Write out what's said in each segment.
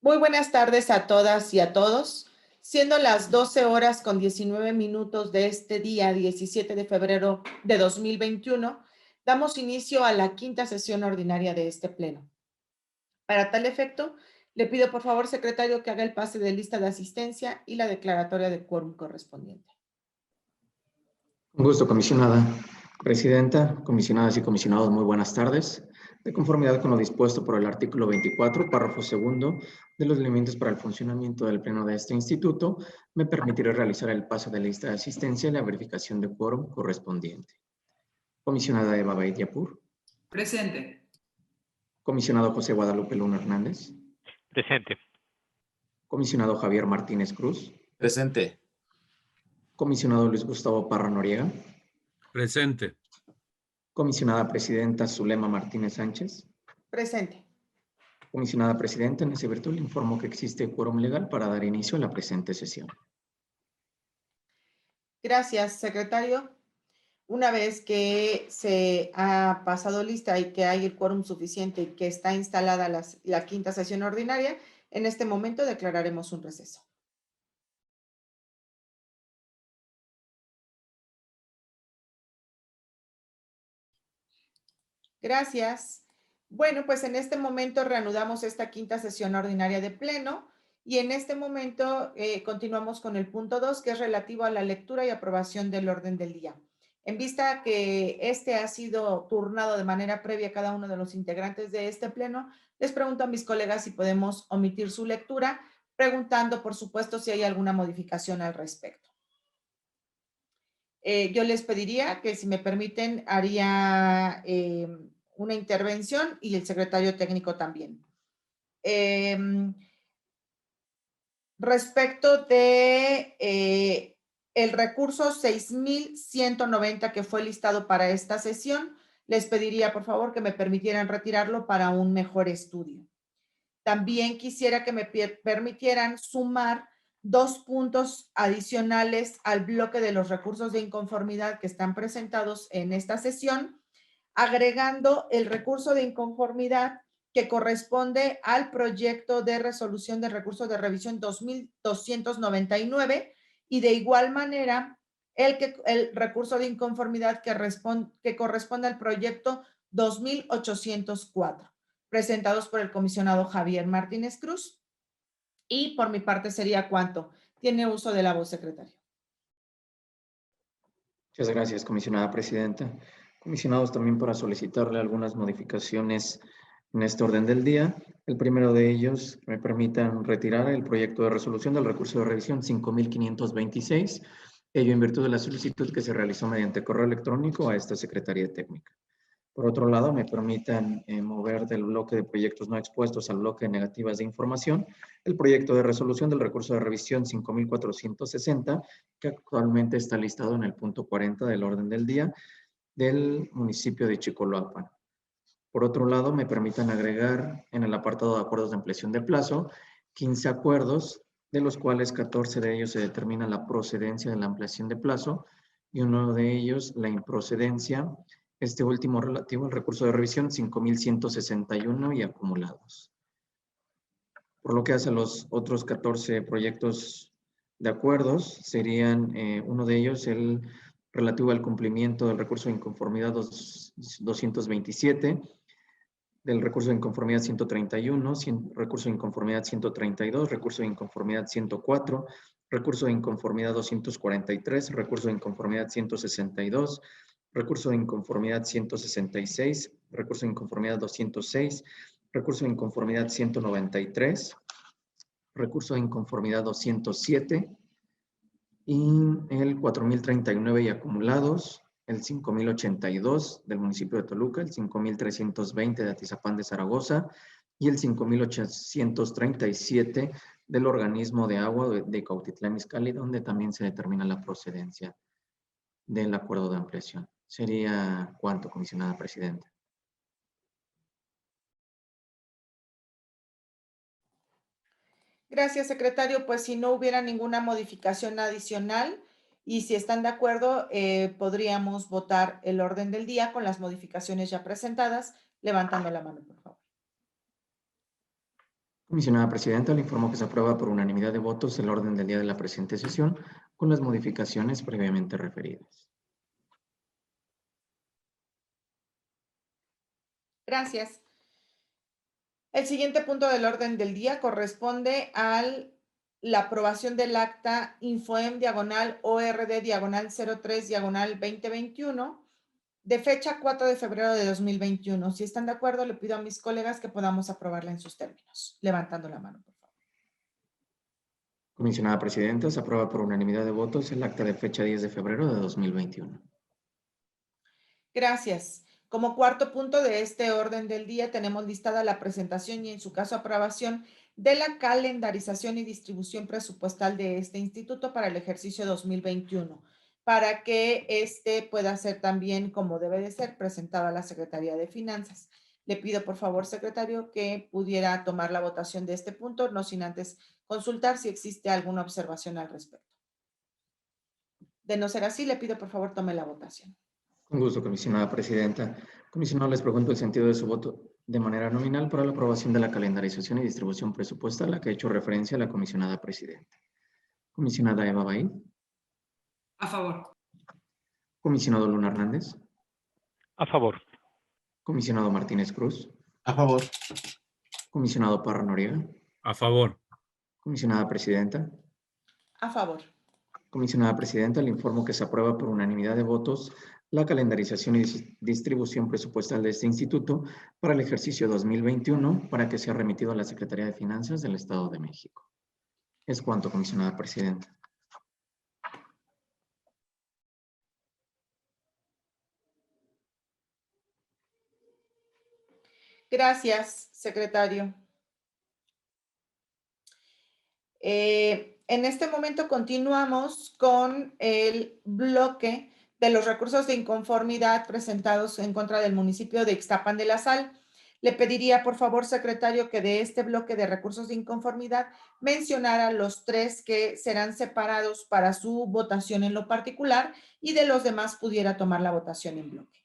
Muy buenas tardes a todas y a todos. Siendo las 12 horas con 19 minutos de este día 17 de febrero de 2021, damos inicio a la quinta sesión ordinaria de este pleno. Para tal efecto, le pido por favor, secretario, que haga el pase de lista de asistencia y la declaratoria de quórum correspondiente. Un gusto, comisionada presidenta, comisionadas y comisionados, muy buenas tardes. De conformidad con lo dispuesto por el artículo 24, párrafo segundo de los lineamientos para el funcionamiento del pleno de este instituto, me permitiré realizar el pase de lista de asistencia y la verificación de quórum correspondiente. Comisionada Eva Baitiapur. Presente. Comisionado José Guadalupe Luna Hernández. Presente. Comisionado Javier Martínez Cruz. Presente. Comisionado Luis Gustavo Parra Noriega. Presente. Comisionada Presidenta Zulema Martínez Sánchez. Presente. Comisionada Presidenta, en ese virtud le informo que existe quórum legal para dar inicio a la presente sesión. Gracias, secretario. Una vez que se ha pasado lista y que hay el quórum suficiente y que está instalada la quinta sesión ordinaria, en este momento declararemos un receso. Gracias. Bueno, pues en este momento reanudamos esta quinta sesión ordinaria de pleno y en este momento continuamos con el punto 2, que es relativo a la lectura y aprobación del orden del día. En vista que este ha sido turnado de manera previa a cada uno de los integrantes de este pleno, les pregunto a mis colegas si podemos omitir su lectura, preguntando, por supuesto, si hay alguna modificación al respecto. Yo les pediría que, si me permiten, haría una intervención y el secretario técnico también. Respecto de el recurso 6,190 que fue listado para esta sesión, les pediría por favor que me permitieran retirarlo para un mejor estudio. También quisiera que me permitieran sumar 2 puntos adicionales al bloque de los recursos de inconformidad que están presentados en esta sesión, agregando el recurso de inconformidad que corresponde al proyecto de resolución del recurso de revisión 2299 y de igual manera el recurso de inconformidad que corresponde al proyecto 2804, presentados por el comisionado Javier Martínez Cruz. Y por mi parte sería cuanto. Tiene uso de la voz, secretario. Muchas gracias, comisionada presidenta. Comisionados, también para solicitarle algunas modificaciones en este orden del día. El primero de ellos, me permitan retirar el proyecto de resolución del recurso de revisión 5526, ello en virtud de la solicitud que se realizó mediante correo electrónico a esta Secretaría Técnica. Por otro lado, me permitan mover del bloque de proyectos no expuestos al bloque de negativas de información el proyecto de resolución del recurso de revisión 5460, que actualmente está listado en el punto 40 del orden del día del municipio de Chicoloapan. Por otro lado, me permitan agregar en el apartado de acuerdos de ampliación de plazo 15 acuerdos, de los cuales 14 de ellos se determina la procedencia de la ampliación de plazo y uno de ellos la improcedencia, este último relativo al recurso de revisión 5161 y acumulados. Por lo que hace a los otros 14 proyectos de acuerdos, serían uno de ellos el relativo al cumplimiento del recurso de inconformidad 227, del recurso de inconformidad 131, recurso de inconformidad 132, recurso de inconformidad 104, recurso de inconformidad 243, recurso de inconformidad 162, recurso de inconformidad 166, recurso de inconformidad 206, recurso de inconformidad 193, recurso de inconformidad 207 y el 4039 y acumulados, el 5082 del municipio de Toluca, el 5320 de Atizapán de Zaragoza y el 5837 del organismo de agua de Cautitlán Izcalli, donde también se determina la procedencia del acuerdo de ampliación. ¿Sería cuánto, comisionada presidenta? Gracias, secretario. Pues si no hubiera ninguna modificación adicional y si están de acuerdo, podríamos votar el orden del día con las modificaciones ya presentadas, levantando la mano, por favor. Comisionada Presidenta, le informo que se aprueba por unanimidad de votos el orden del día de la presente sesión con las modificaciones previamente referidas. Gracias. El siguiente punto del orden del día corresponde a la aprobación del acta Infoem diagonal ORD diagonal 03 diagonal 2021 de fecha 4 de febrero de 2021. Si están de acuerdo, le pido a mis colegas que podamos aprobarla en sus términos. Levantando la mano, por favor. Comisionada Presidenta, se aprueba por unanimidad de votos el acta de fecha 10 de febrero de 2021. Gracias. Como cuarto punto de este orden del día, tenemos listada la presentación y, en su caso, aprobación de la calendarización y distribución presupuestal de este instituto para el ejercicio 2021, para que este pueda ser también, como debe de ser, presentado a la Secretaría de Finanzas. Le pido, por favor, secretario, que pudiera tomar la votación de este punto, no sin antes consultar si existe alguna observación al respecto. De no ser así, le pido, por favor, tome la votación. Con gusto, comisionada Presidenta. Comisionado, les pregunto el sentido de su voto de manera nominal para la aprobación de la calendarización y distribución presupuestal a la que ha hecho referencia la comisionada Presidenta. Comisionada Eva Baí. A favor. Comisionado Luna Hernández. A favor. Comisionado Martínez Cruz. A favor. Comisionado Parra Noriega. A favor. Comisionada Presidenta. A favor. Comisionada Presidenta, le informo que se aprueba por unanimidad de votos la calendarización y distribución presupuestal de este instituto para el ejercicio 2021 para que sea remitido a la Secretaría de Finanzas del Estado de México. Es cuanto, comisionada Presidenta. Gracias, secretario. En este momento continuamos con el bloque de los recursos de inconformidad presentados en contra del municipio de Ixtapan de la Sal. Le pediría, por favor, secretario, que de este bloque de recursos de inconformidad mencionara los 3 que serán separados para su votación en lo particular y de los demás pudiera tomar la votación en bloque.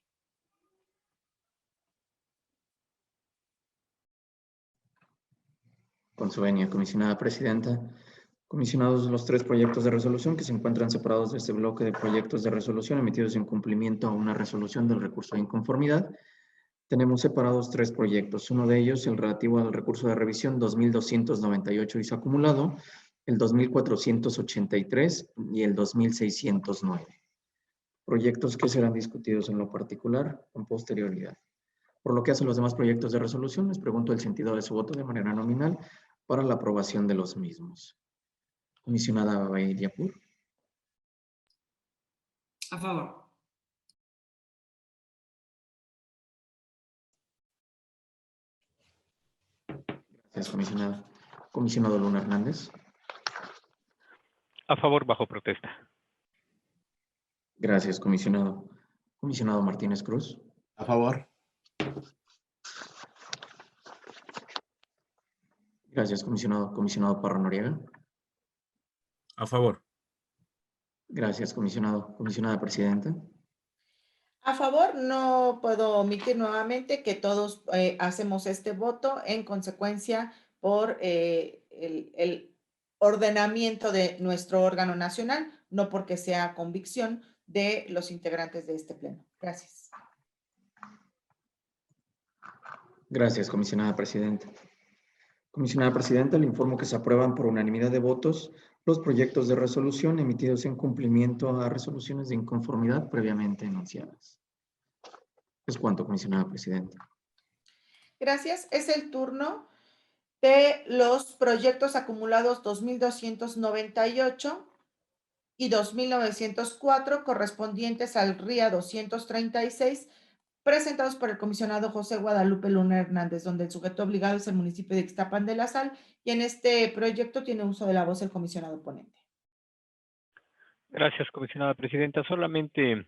Con su venia, comisionada Presidenta. Comisionados, los 3 proyectos de resolución que se encuentran separados de este bloque de proyectos de resolución emitidos en cumplimiento a una resolución del recurso de inconformidad. Tenemos separados 3 proyectos. Uno de ellos, el relativo al recurso de revisión 2298 ISA acumulado, el 2483 y el 2609. Proyectos que serán discutidos en lo particular con posterioridad. Por lo que hace a los demás proyectos de resolución, les pregunto el sentido de su voto de manera nominal para la aprobación de los mismos. Comisionada Baidiapur. A favor. Gracias, comisionada. Comisionado Luna Hernández. A favor bajo protesta. Gracias, comisionado. Comisionado Martínez Cruz. A favor. Gracias, comisionado. Comisionado Parra Noriega. A favor. Gracias, comisionado. Comisionada Presidenta. A favor, no puedo omitir nuevamente que todos hacemos este voto en consecuencia por el ordenamiento de nuestro órgano nacional, no porque sea convicción de los integrantes de este pleno. Gracias. Gracias, comisionada Presidenta. Comisionada Presidenta, le informo que se aprueban por unanimidad de votos los proyectos de resolución emitidos en cumplimiento a resoluciones de inconformidad previamente enunciadas. Es cuanto, comisionada Presidenta. Gracias. Es el turno de los proyectos acumulados 2298 y 2904 correspondientes al RIA 236, presentados por el comisionado José Guadalupe Luna Hernández, donde el sujeto obligado es el municipio de Ixtapan de la Sal, y en este proyecto tiene uso de la voz el comisionado ponente. Gracias, comisionada presidenta. Solamente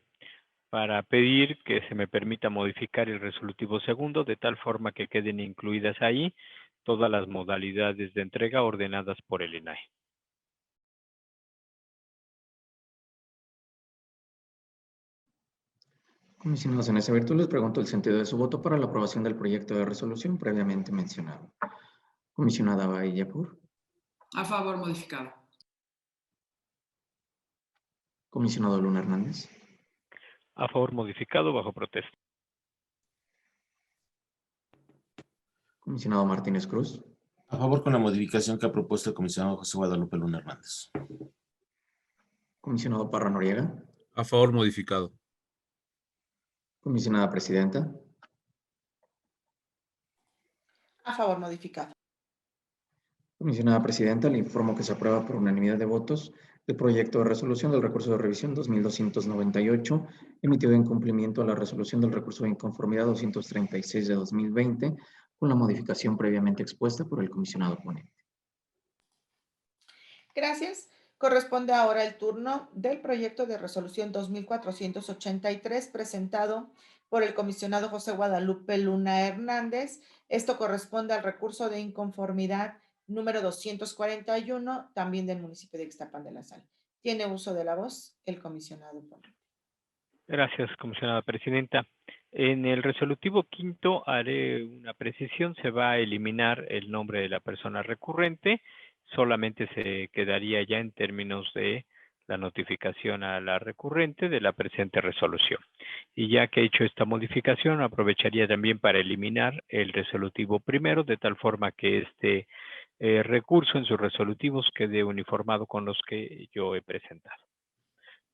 para pedir que se me permita modificar el resolutivo segundo de tal forma que queden incluidas ahí todas las modalidades de entrega ordenadas por el INAE. Comisionados, en esa virtud les pregunto el sentido de su voto para la aprobación del proyecto de resolución previamente mencionado. Comisionada Baiyapur. A favor, modificado. Comisionado Luna Hernández. A favor modificado bajo protesta. Comisionado Martínez Cruz. A favor con la modificación que ha propuesto el comisionado José Guadalupe Luna Hernández. Comisionado Parra Noriega. A favor modificado. Comisionada Presidenta. A favor modificado. Comisionada Presidenta, le informo que se aprueba por unanimidad de votos el proyecto de resolución del recurso de revisión 2298, emitido en cumplimiento a la resolución del recurso de inconformidad 236 de 2020, con la modificación previamente expuesta por el comisionado ponente. Gracias. Corresponde ahora el turno del proyecto de resolución 2483 presentado por el comisionado José Guadalupe Luna Hernández. Esto corresponde al recurso de inconformidad número 241, también del municipio de Ixtapan de la Sal. Tiene uso de la voz el comisionado ponente. Gracias, comisionada presidenta. En el resolutivo quinto haré una precisión. Se va a eliminar el nombre de la persona recurrente. Solamente se quedaría ya en términos de la notificación a la recurrente de la presente resolución. Y ya que he hecho esta modificación, aprovecharía también para eliminar el resolutivo primero, de tal forma que este recurso en sus resolutivos quede uniformado con los que yo he presentado.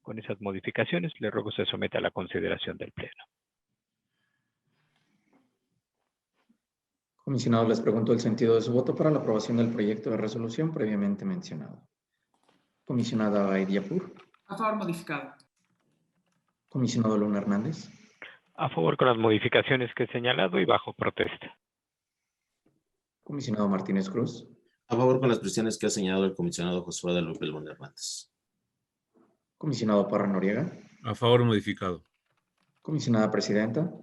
Con esas modificaciones, le ruego se someta a la consideración del Pleno. Comisionados, les pregunto el sentido de su voto para la aprobación del proyecto de resolución previamente mencionado. Comisionada Baiyapur. A favor, modificado. Comisionado Luna Hernández. A favor con las modificaciones que he señalado y bajo protesta. Comisionado Martínez Cruz. A favor con las precisiones que ha señalado el comisionado José Guadalupe Luna Hernández. Comisionado Parra Noriega. A favor modificado. Comisionada Presidenta.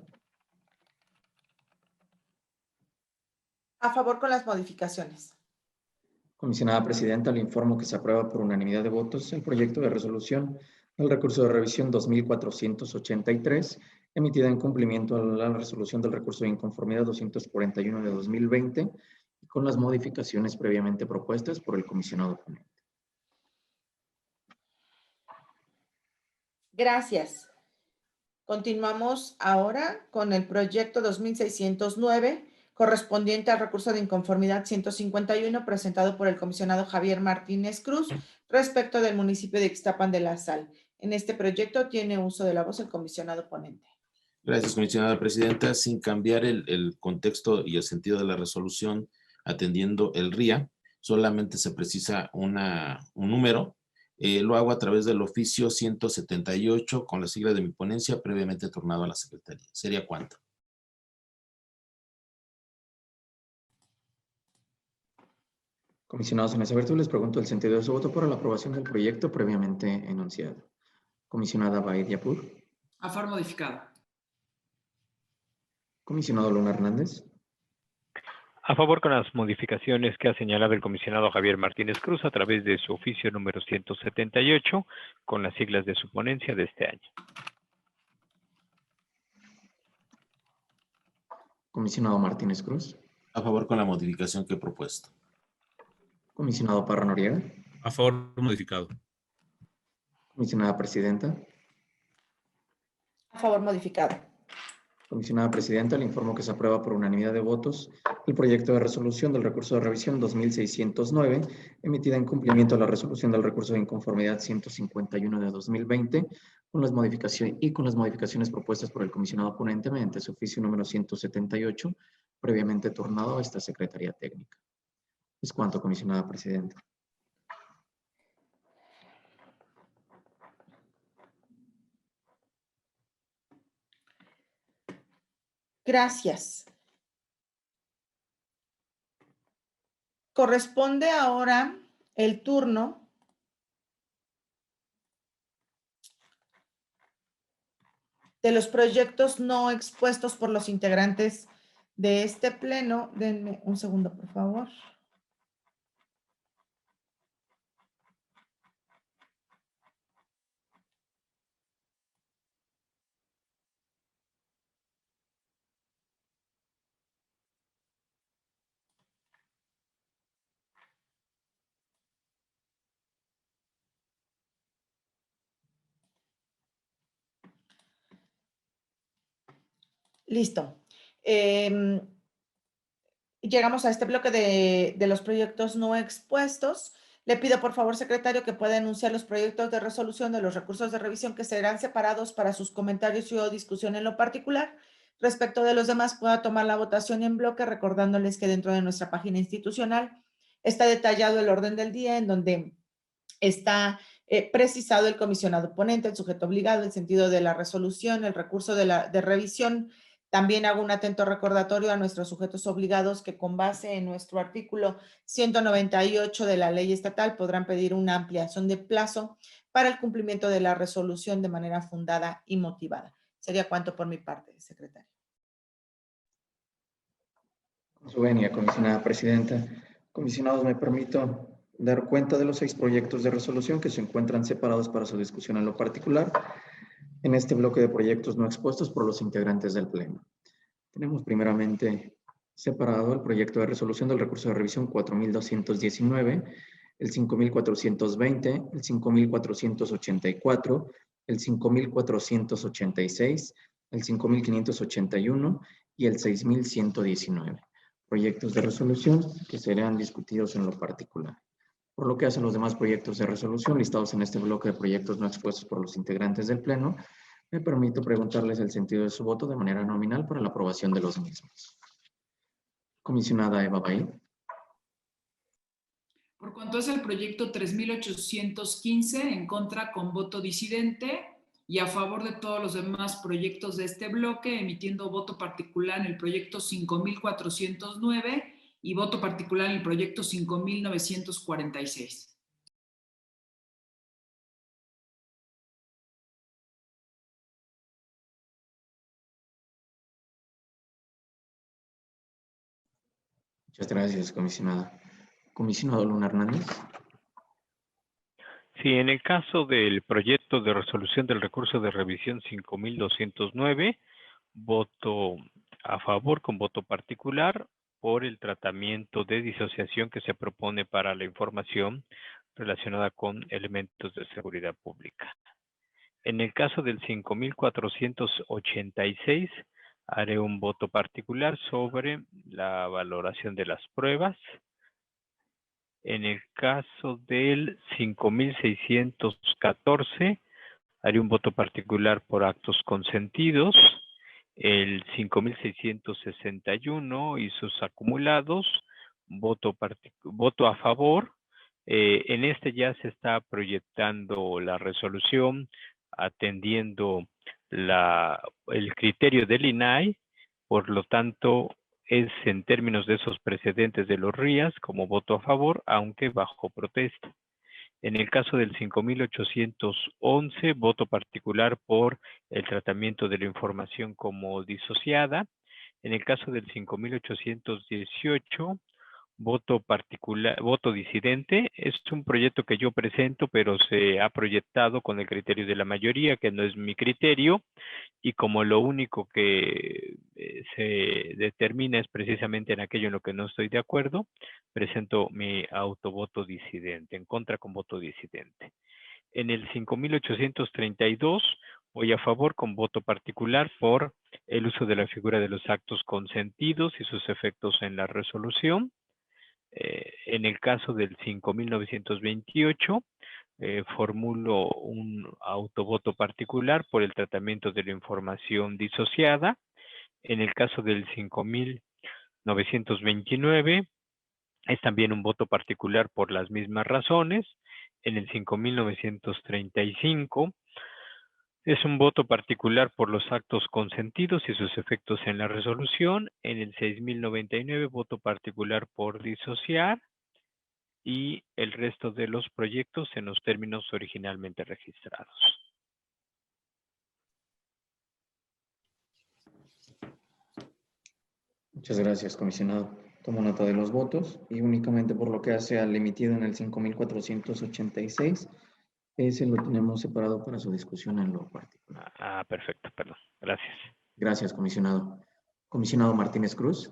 A favor con las modificaciones. Comisionada Presidenta, le informo que se aprueba por unanimidad de votos el proyecto de resolución del recurso de revisión 2483, emitida en cumplimiento a la resolución del recurso de inconformidad 241 de 2020, y con las modificaciones previamente propuestas por el comisionado ponente. Gracias. Continuamos ahora con el proyecto 2609, correspondiente al recurso de inconformidad 151, presentado por el comisionado Javier Martínez Cruz, respecto del municipio de Ixtapan de la Sal. En este proyecto tiene uso de la voz el comisionado ponente. Gracias, comisionada presidenta. Sin cambiar el contexto y el sentido de la resolución, atendiendo el RIA, solamente se precisa un número. Lo hago a través del oficio 178 con la sigla de mi ponencia, previamente turnado a la Secretaría. ¿Sería cuánto? Comisionados en esa virtud, les pregunto el sentido de su voto para la aprobación del proyecto previamente enunciado. Comisionada Baiyapur. A favor, modificado. Comisionado Luna Hernández. A favor con las modificaciones que ha señalado el comisionado Javier Martínez Cruz a través de su oficio número 178 con las siglas de su ponencia de este año. Comisionado Martínez Cruz. A favor con la modificación que he propuesto. Comisionado Parra Noriega. A favor modificado. Comisionada Presidenta. A favor modificado. Comisionada Presidenta, le informo que se aprueba por unanimidad de votos el proyecto de resolución del recurso de revisión 2609, emitida en cumplimiento a la resolución del recurso de inconformidad 151 de 2020, con las modificaciones propuestas por el comisionado ponente mediante su oficio número 178, previamente turnado a esta Secretaría Técnica. Es cuanto, comisionada Presidenta. Gracias. Corresponde ahora el turno de los proyectos no expuestos por los integrantes de este pleno. Denme un segundo, por favor. Listo. Llegamos a este bloque de los proyectos no expuestos. Le pido, por favor, secretario, que pueda enunciar los proyectos de resolución de los recursos de revisión que serán separados para sus comentarios y o discusión en lo particular. Respecto de los demás, pueda tomar la votación en bloque, recordándoles que dentro de nuestra página institucional está detallado el orden del día en donde está precisado el comisionado ponente, el sujeto obligado, el sentido de la resolución, el recurso de revisión. También hago un atento recordatorio a nuestros sujetos obligados que con base en nuestro artículo 198 de la ley estatal podrán pedir una ampliación de plazo para el cumplimiento de la resolución de manera fundada y motivada. Sería cuanto por mi parte, secretario. Con su venia, comisionada presidenta. Comisionados, me permito dar cuenta de los 6 proyectos de resolución que se encuentran separados para su discusión en lo particular en este bloque de proyectos no expuestos por los integrantes del Pleno. Tenemos primeramente separado el proyecto de resolución del recurso de revisión 4219, el 5420, el 5484, el 5486, el 5581 y el 6119. Proyectos de resolución que serán discutidos en lo particular. Por lo que hacen los demás proyectos de resolución listados en este bloque de proyectos no expuestos por los integrantes del Pleno, me permito preguntarles el sentido de su voto de manera nominal para la aprobación de los mismos. Comisionada Eva Bahí. Por cuanto es el proyecto 3815, en contra con voto disidente y a favor de todos los demás proyectos de este bloque, emitiendo voto particular en el proyecto 5409 y voto particular en el proyecto 5946. Muchas gracias, comisionada. Comisionado Luna Hernández. Sí, en el caso del proyecto de resolución del recurso de revisión 5209, voto a favor con voto particular por el tratamiento de disociación que se propone para la información relacionada con elementos de seguridad pública. En el caso del 5486, haré un voto particular sobre la valoración de las pruebas. En el caso del 5614, haré un voto particular por actos consentidos. El 5661 y sus acumulados, voto a favor. En este ya se está proyectando la resolución atendiendo el criterio del INAI, por lo tanto es en términos de esos precedentes de los RIAS como voto a favor, aunque bajo protesta. En el caso del 5811, voto particular por el tratamiento de la información como disociada. En el caso del 5818, voto disidente. Es un proyecto que yo presento, pero se ha proyectado con el criterio de la mayoría, que no es mi criterio, y como lo único que se determina es precisamente en aquello en lo que no estoy de acuerdo, presento mi autovoto disidente, en contra con voto disidente. En el 5832 voy a favor con voto particular por el uso de la figura de los actos consentidos y sus efectos en la resolución. En el caso del 5928, formulo un autovoto particular por el tratamiento de la información disociada. En el caso del 5929, es también un voto particular por las mismas razones. En el 5935, es un voto particular por los actos consentidos y sus efectos en la resolución. En el 6099, voto particular por disociar. Y el resto de los proyectos en los términos originalmente registrados. Muchas gracias, comisionado. Tomo nota de los votos y únicamente por lo que hace al emitido en el 5486, ese lo tenemos separado para su discusión en lo particular. Perfecto, perdón. Gracias. Gracias, comisionado. Comisionado Martínez Cruz.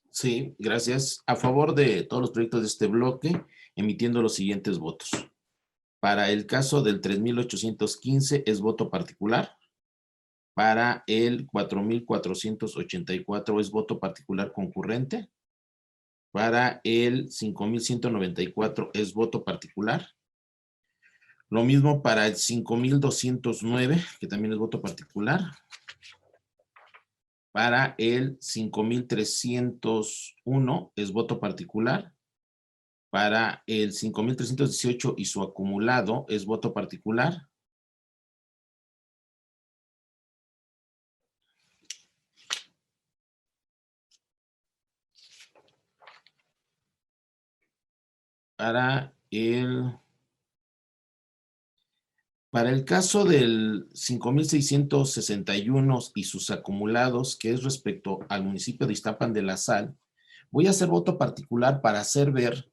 Sí, gracias. A favor de todos los proyectos de este bloque, emitiendo los siguientes votos. Para el caso del 3815 es voto particular. Para el 4,484 es voto particular concurrente. Para el 5,194 es voto particular. Lo mismo para el 5,209, que también es voto particular. Para el 5,301 es voto particular. Para el 5,318 y su acumulado es voto particular. Para el caso del 5,661 y sus acumulados, que es respecto al municipio de Iztapan de la Sal, voy a hacer voto particular para hacer ver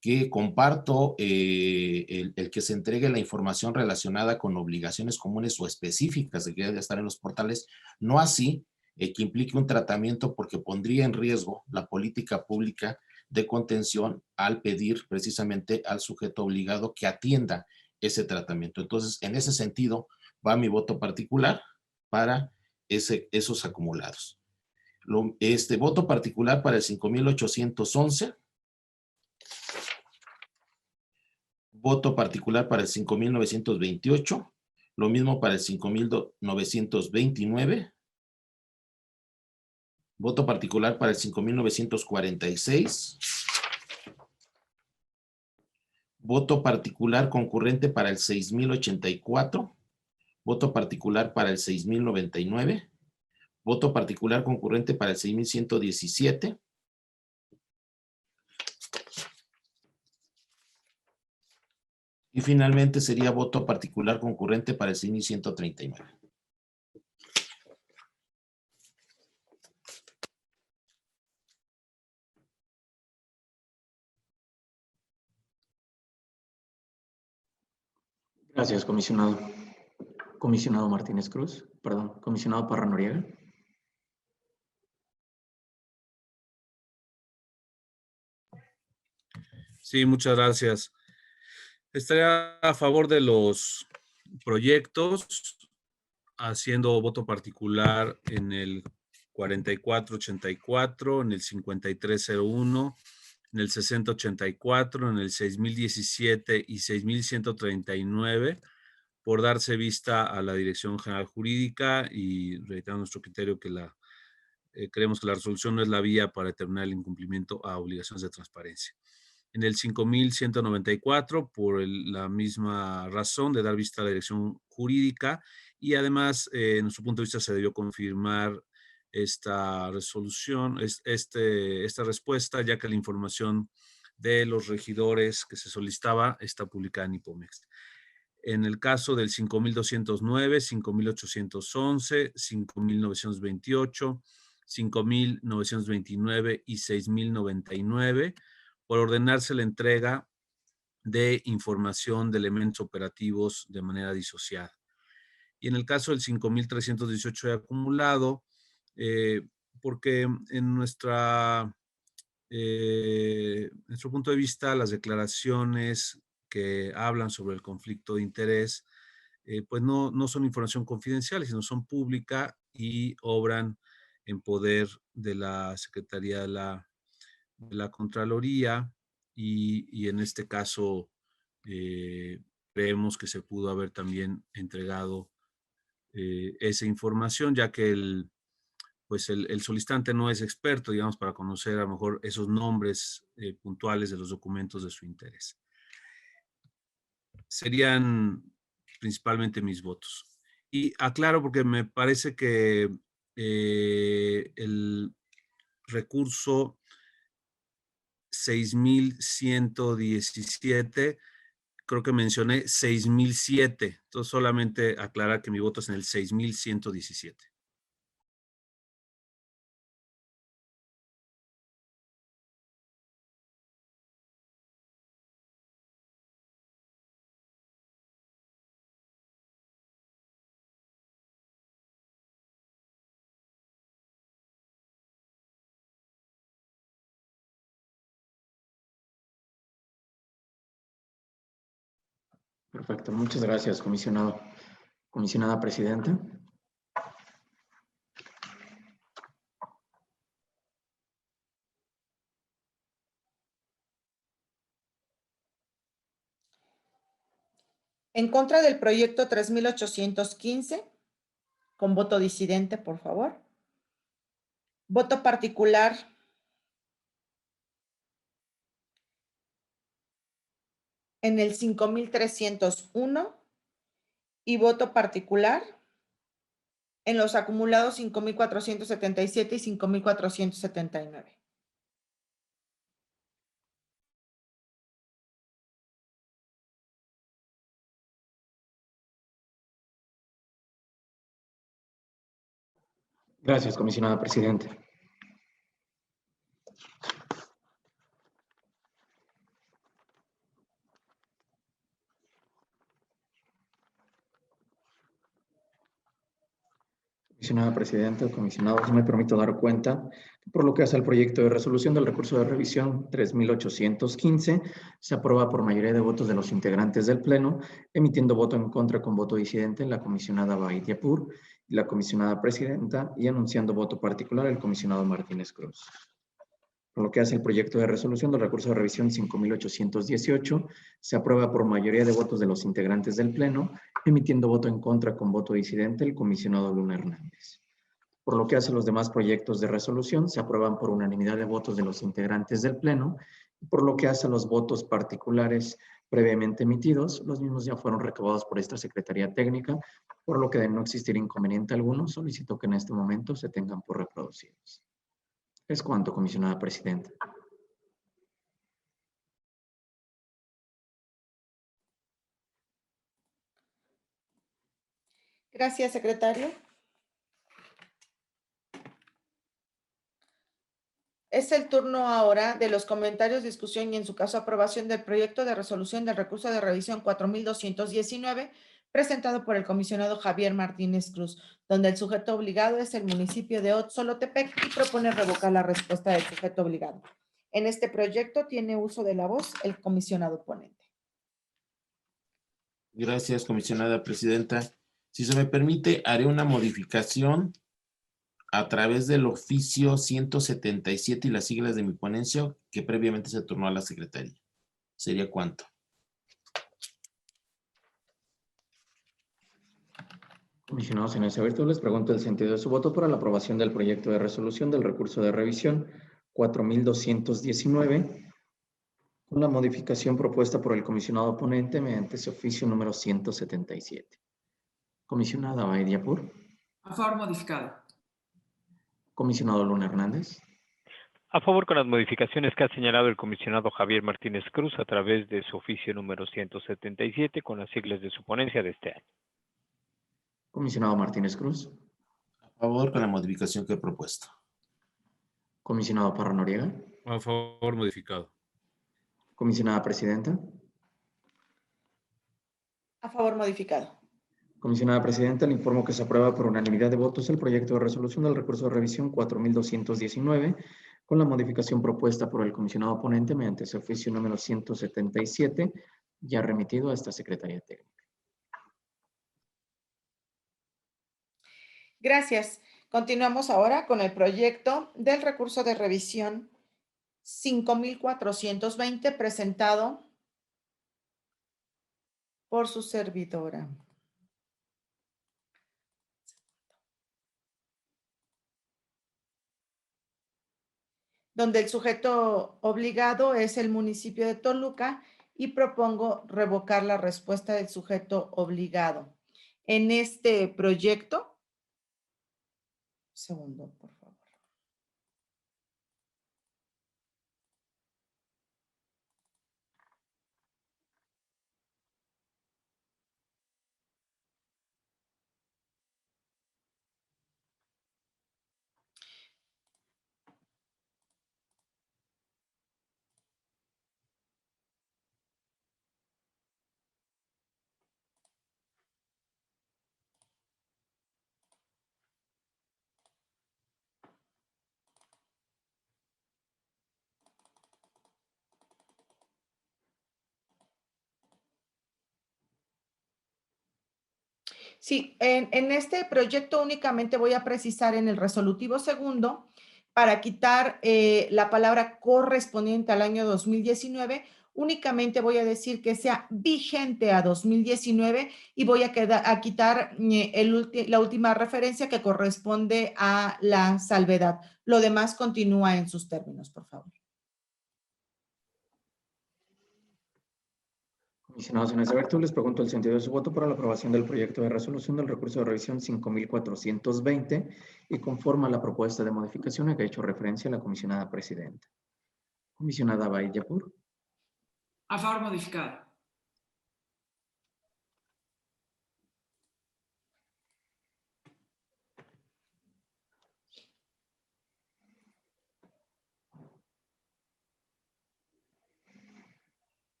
que comparto el que se entregue la información relacionada con obligaciones comunes o específicas de que debe estar en los portales, no así que implique un tratamiento, porque pondría en riesgo la política pública de contención al pedir precisamente al sujeto obligado que atienda ese tratamiento. Entonces, en ese sentido, va mi voto particular para esos acumulados. Voto particular para el 5,811. Voto particular para el 5,928. Lo mismo para el 5,929. Voto particular para el 5,946. Voto particular concurrente para el 6,084. Voto particular para el 6,099. Voto particular concurrente para el 6,117. Y finalmente sería voto particular concurrente para el 6,139. Gracias, comisionado. Comisionado Martínez Cruz, perdón, comisionado Parra Noriega. Sí, muchas gracias. Estaría a favor de los proyectos, haciendo voto particular en el 4484, en el 5301, en el 6084, en el 6017 y 6139, por darse vista a la Dirección General Jurídica y reiterando nuestro criterio que creemos que la resolución no es la vía para determinar el incumplimiento a obligaciones de transparencia. En el 5194, por la misma razón de dar vista a la Dirección Jurídica, y además, en nuestro punto de vista, se debió confirmar esta resolución, esta respuesta, ya que la información de los regidores que se solicitaba está publicada en IPOMEX. En el caso del 5209, 5811, 5928, 5929 y 6099, por ordenarse la entrega de información de elementos operativos de manera disociada. Y en el caso del 5318 de acumulado, porque en nuestro punto de vista, las declaraciones que hablan sobre el conflicto de interés, pues no son información confidencial, sino son pública y obran en poder de la Secretaría de la Contraloría, y en este caso creemos que se pudo haber también entregado esa información, ya que el solicitante no es experto, digamos, para conocer a lo mejor esos nombres puntuales de los documentos de su interés. Serían principalmente mis votos. Y aclaro, porque me parece que el recurso 6117, creo que mencioné 6007. Entonces, solamente aclarar que mi voto es en el 6117. Perfecto, muchas gracias, comisionado. Comisionada presidenta. En contra del proyecto 3815, con voto disidente, por favor. Voto particular en el 5301 y voto particular en los acumulados 5477 y 5479. Gracias, comisionada presidenta. Comisionada presidenta, comisionados, me permito dar cuenta que por lo que hace al proyecto de resolución del recurso de revisión 3815, se aprueba por mayoría de votos de los integrantes del Pleno, emitiendo voto en contra con voto disidente la comisionada Baitiapur y la comisionada presidenta, y anunciando voto particular el comisionado Martínez Cruz. Por lo que hace el proyecto de resolución del recurso de revisión 5818, se aprueba por mayoría de votos de los integrantes del Pleno, emitiendo voto en contra con voto disidente el comisionado Luna Hernández. Por lo que hace los demás proyectos de resolución, se aprueban por unanimidad de votos de los integrantes del Pleno, y por lo que hace los votos particulares previamente emitidos, los mismos ya fueron recabados por esta Secretaría Técnica, por lo que de no existir inconveniente alguno, solicito que en este momento se tengan por reproducidos. Es cuanto, comisionada presidenta. Gracias, secretario. Es el turno ahora de los comentarios, discusión y, en su caso, aprobación del proyecto de resolución del recurso de revisión 4219, presentado por el comisionado Javier Martínez Cruz, donde el sujeto obligado es el municipio de Otzolotepec y propone revocar la respuesta del sujeto obligado. En este proyecto tiene uso de la voz el comisionado ponente. Gracias, comisionada presidenta. Si se me permite, haré una modificación a través del oficio 177 y las siglas de mi ponencia que previamente se turnó a la secretaría. ¿Sería cuánto? Comisionados en ese virtud, les pregunto el sentido de su voto para la aprobación del proyecto de resolución del recurso de revisión 4219, con la modificación propuesta por el comisionado ponente mediante ese oficio número 177. Comisionada Baitiapur. A favor, modificado. Comisionado Luna Hernández. A favor con las modificaciones que ha señalado el comisionado Javier Martínez Cruz a través de su oficio número 177 con las siglas de su ponencia de este año. Comisionado Martínez Cruz. A favor con la modificación que he propuesto. Comisionado Parra Noriega. A favor, modificado. Comisionada presidenta. A favor, modificado. Comisionada presidenta, le informo que se aprueba por unanimidad de votos el proyecto de resolución del recurso de revisión 4219, con la modificación propuesta por el comisionado ponente mediante ese oficio número 177, ya remitido a esta Secretaría Técnica. Gracias. Continuamos ahora con el proyecto del recurso de revisión 5420, presentado por su servidora. Donde el sujeto obligado es el municipio de Toluca y propongo revocar la respuesta del sujeto obligado. En este proyecto, segundo, por favor. Sí, en este proyecto únicamente voy a precisar en el resolutivo segundo para quitar la palabra correspondiente al año 2019, únicamente voy a decir que sea vigente a 2019 y voy a quitar la última referencia que corresponde a la salvedad. Lo demás continúa en sus términos, por favor. Comisionados, en ese virtud les pregunto el sentido de su voto para la aprobación del proyecto de resolución del recurso de revisión 5420 y conforme a la propuesta de modificación a que ha hecho referencia la comisionada presidenta. Comisionada Baid Yapur. A favor modificado.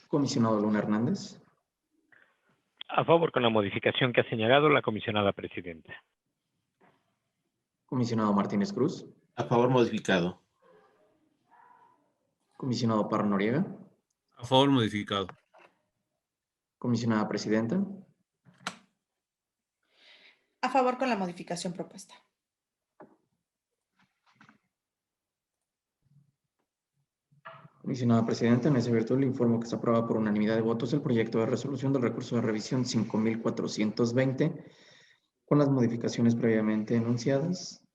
Comisionado Luna Hernández. A favor con la modificación que ha señalado la comisionada presidenta. Comisionado Martínez Cruz. A favor modificado. Comisionado Parra Noriega. A favor modificado. Comisionada presidenta. A favor con la modificación propuesta. Comisionada presidenta, en ese virtud le informo que se aprueba por unanimidad de votos el proyecto de resolución del recurso de revisión 5420 con las modificaciones previamente enunciadas.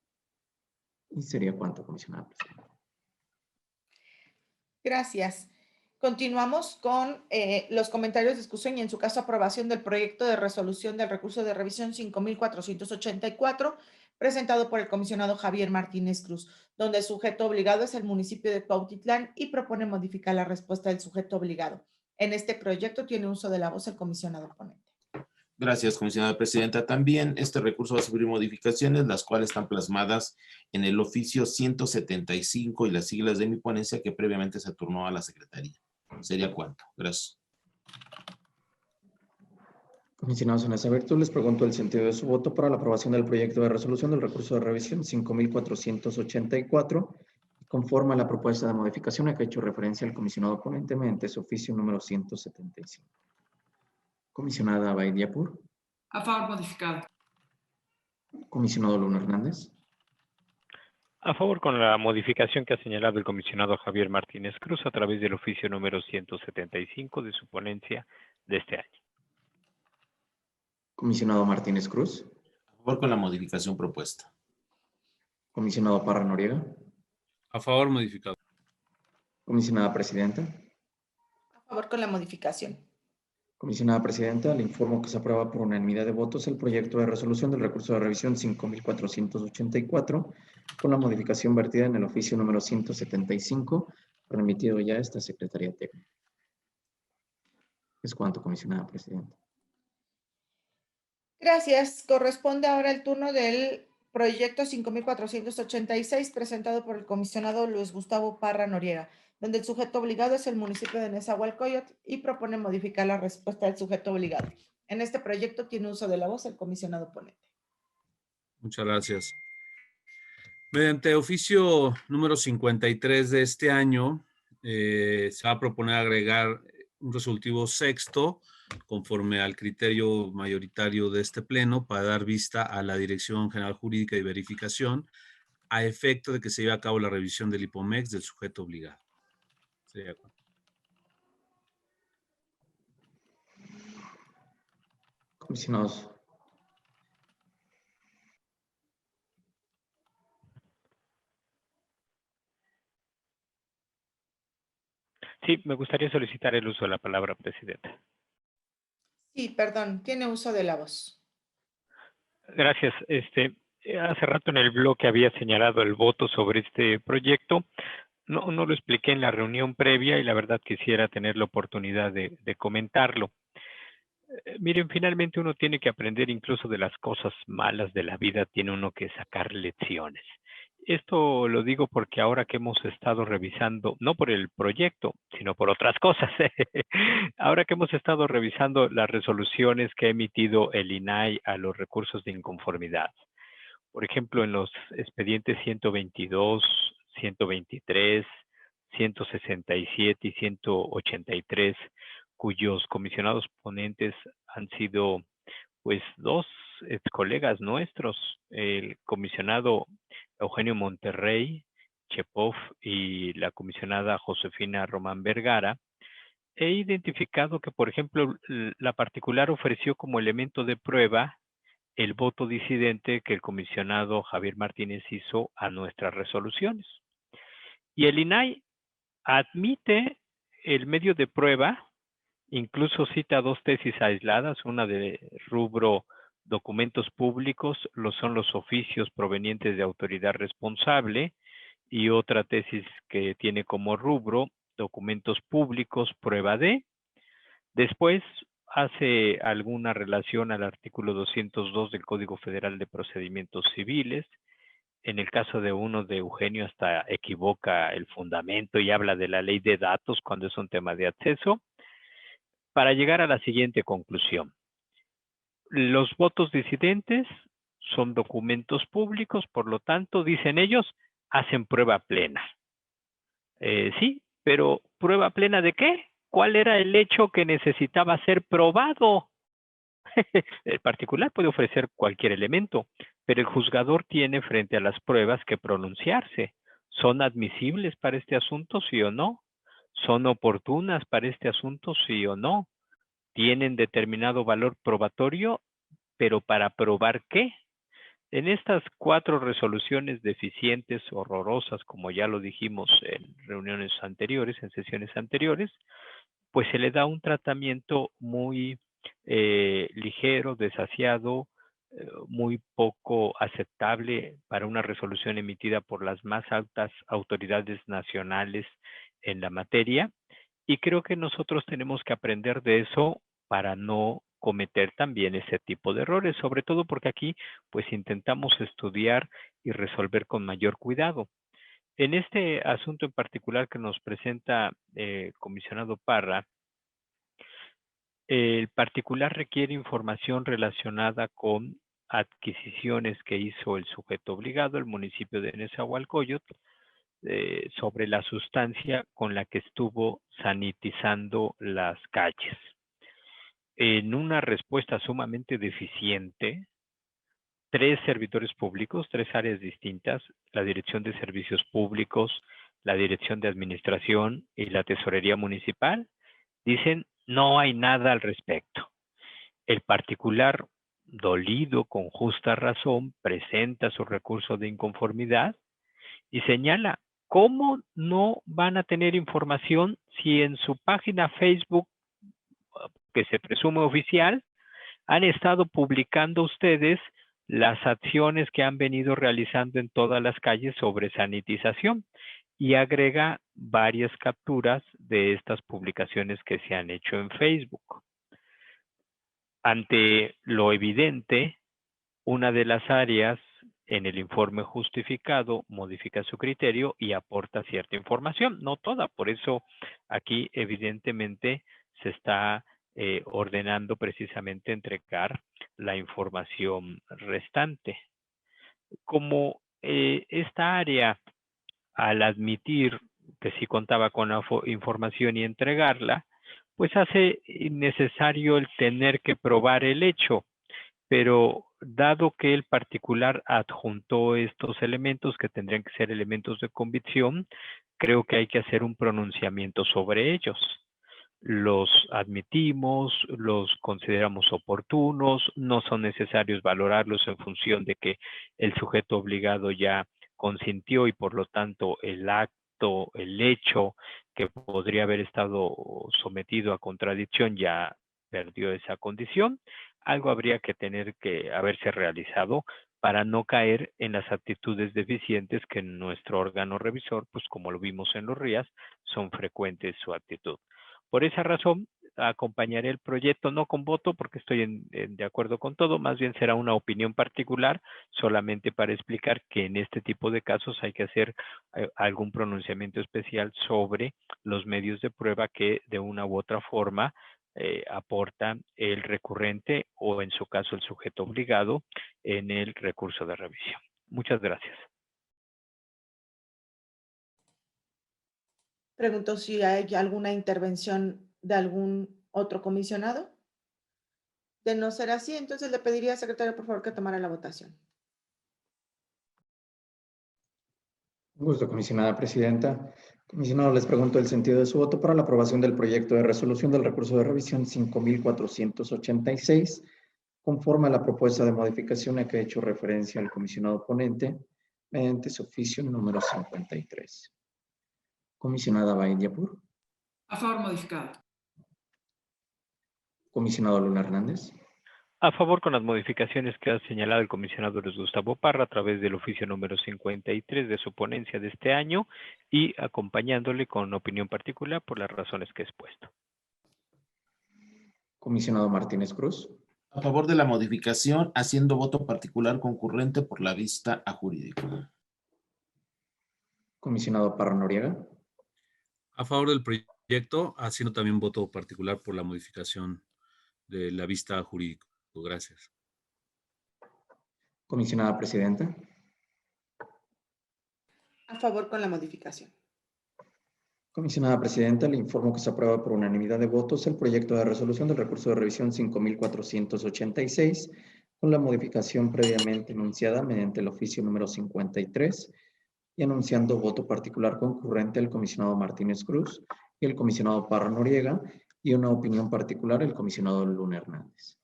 ¿Y sería cuánto, comisionada presidenta? Gracias. Continuamos con los comentarios, discusión y en su caso aprobación del proyecto de resolución del recurso de revisión 5484 presentado por el comisionado Javier Martínez Cruz, donde el sujeto obligado es el municipio de Cuautitlán y propone modificar la respuesta del sujeto obligado. En este proyecto tiene uso de la voz el comisionado ponente. Gracias, comisionada presidenta. También este recurso va a sufrir modificaciones, las cuales están plasmadas en el oficio 175 y las siglas de mi ponencia que previamente se turnó a la Secretaría. ¿Sería cuánto? Gracias. Comisionados, en esa virtud les pregunto el sentido de su voto para la aprobación del proyecto de resolución del recurso de revisión 5484 conforme a la propuesta de modificación a que ha hecho referencia el comisionado ponente mediante su oficio número 175. Comisionada Baid Yapur. A favor modificado. Comisionado Luna Hernández. A favor con la modificación que ha señalado el comisionado Javier Martínez Cruz a través del oficio número 175 de su ponencia de este año. Comisionado Martínez Cruz. A favor con la modificación propuesta. Comisionado Parra Noriega. A favor modificado. Comisionada presidenta. A favor con la modificación. Comisionada presidenta, le informo que se aprueba por unanimidad de votos el proyecto de resolución del recurso de revisión 5484 con la modificación vertida en el oficio número 175 remitido ya a esta Secretaría Técnica. Es cuanto, comisionada presidenta. Gracias. Corresponde ahora el turno del proyecto 5486 presentado por el comisionado Luis Gustavo Parra Noriega, donde el sujeto obligado es el municipio de Nezahualcóyotl y propone modificar la respuesta del sujeto obligado. En este proyecto tiene uso de la voz el comisionado ponente. Muchas gracias. Mediante oficio número 53 de este año, se va a proponer agregar un resolutivo sexto conforme al criterio mayoritario de este pleno para dar vista a la Dirección General Jurídica y Verificación a efecto de que se lleve a cabo la revisión del IPOMEX del sujeto obligado. ¿Sería cuánto? Comisionados. Sí, me gustaría solicitar el uso de la palabra, presidenta. Sí, perdón, tiene uso de la voz. Gracias. Hace rato en el bloque había señalado el voto sobre este proyecto. No lo expliqué en la reunión previa y la verdad quisiera tener la oportunidad de comentarlo. Miren, finalmente uno tiene que aprender incluso de las cosas malas de la vida, tiene uno que sacar lecciones. Esto lo digo porque ahora que hemos estado revisando, no por el proyecto, sino por otras cosas, ahora que hemos estado revisando las resoluciones que ha emitido el INAI a los recursos de inconformidad, por ejemplo, en los expedientes 122, 123, 167 y 183, cuyos comisionados ponentes han sido pues dos colegas nuestros, el comisionado Eugenio Monterrey Chepov y la comisionada Josefina Román Vergara, he identificado que, por ejemplo, la particular ofreció como elemento de prueba el voto disidente que el comisionado Javier Martínez hizo a nuestras resoluciones. Y el INAI admite el medio de prueba, incluso cita dos tesis aisladas, una de rubro documentos públicos, son los oficios provenientes de autoridad responsable, y otra tesis que tiene como rubro documentos públicos, prueba de. Después hace alguna relación al artículo 202 del Código Federal de Procedimientos Civiles. En el caso de uno de Eugenio hasta equivoca el fundamento y habla de la ley de datos cuando es un tema de acceso, para llegar a la siguiente conclusión. Los votos disidentes son documentos públicos, por lo tanto, dicen ellos, hacen prueba plena. Sí, pero ¿prueba plena de qué? ¿Cuál era el hecho que necesitaba ser probado? El particular puede ofrecer cualquier elemento, pero el juzgador tiene frente a las pruebas que pronunciarse. ¿Son admisibles para este asunto, sí o no? ¿Son oportunas para este asunto, sí o no? ¿Tienen determinado valor probatorio, pero para probar qué? En estas 4 resoluciones deficientes, horrorosas, como ya lo dijimos en reuniones anteriores, en sesiones anteriores, pues se le da un tratamiento muy ligero, desasiado, muy poco aceptable para una resolución emitida por las más altas autoridades nacionales en la materia. Y creo que nosotros tenemos que aprender de eso para no cometer también ese tipo de errores, sobre todo porque aquí pues intentamos estudiar y resolver con mayor cuidado. En este asunto en particular que nos presenta el comisionado Parra, el particular requiere información relacionada con adquisiciones que hizo el sujeto obligado, el municipio de Nezahualcóyotl, sobre la sustancia con la que estuvo sanitizando las calles. En una respuesta sumamente deficiente, 3 servidores públicos, 3 áreas distintas, la Dirección de Servicios Públicos, la Dirección de Administración y la Tesorería Municipal, dicen no hay nada al respecto. El particular, dolido con justa razón, presenta su recurso de inconformidad y señala cómo no van a tener información si en su página Facebook, que se presume oficial, han estado publicando ustedes las acciones que han venido realizando en todas las calles sobre sanitización, y agrega varias capturas de estas publicaciones que se han hecho en Facebook. Ante lo evidente, una de las áreas en el informe justificado modifica su criterio y aporta cierta información, no toda. Por eso aquí evidentemente se está ordenando precisamente entregar la información restante. Como esta área, al admitir que sí contaba con la información y entregarla, pues hace innecesario el tener que probar el hecho. Pero dado que el particular adjuntó estos elementos que tendrían que ser elementos de convicción, creo que hay que hacer un pronunciamiento sobre ellos. Los admitimos, los consideramos oportunos, no son necesarios valorarlos en función de que el sujeto obligado ya consintió y por lo tanto el acto, el hecho que podría haber estado sometido a contradicción ya perdió esa condición. Algo habría que tener que haberse realizado para no caer en las actitudes deficientes que en nuestro órgano revisor, pues como lo vimos en los RIAS, son frecuentes su actitud. Por esa razón, acompañaré el proyecto no con voto porque estoy de acuerdo con todo, más bien será una opinión particular solamente para explicar que en este tipo de casos hay que hacer algún pronunciamiento especial sobre los medios de prueba que de una u otra forma aporta el recurrente o en su caso el sujeto obligado en el recurso de revisión. Muchas gracias. Pregunto si hay alguna intervención de algún otro comisionado. De no ser así, entonces le pediría al secretario, por favor, que tomara la votación. Un gusto, comisionada presidenta. Comisionado, les pregunto el sentido de su voto para la aprobación del proyecto de resolución del recurso de revisión 5486, conforme a la propuesta de modificación a que ha hecho referencia el comisionado ponente, mediante su oficio número 53. Comisionada Baidiapur. A favor modificado. Comisionado Luna Hernández. A favor con las modificaciones que ha señalado el comisionado Luis Gustavo Parra a través del oficio número 53 de su ponencia de este año y acompañándole con opinión particular por las razones que he expuesto. Comisionado Martínez Cruz. A favor de la modificación, haciendo voto particular concurrente por la vista a jurídico. Comisionado Parra Noriega. A favor del proyecto, haciendo también voto particular por la modificación de la vista jurídica. Gracias. Comisionada presidenta. A favor con la modificación. Comisionada presidenta, le informo que se aprueba por unanimidad de votos el proyecto de resolución del recurso de revisión 5486, con la modificación previamente enunciada mediante el oficio número 53 y anunciando voto particular concurrente el comisionado Martínez Cruz y el comisionado Parra Noriega y una opinión particular el comisionado Luna Hernández.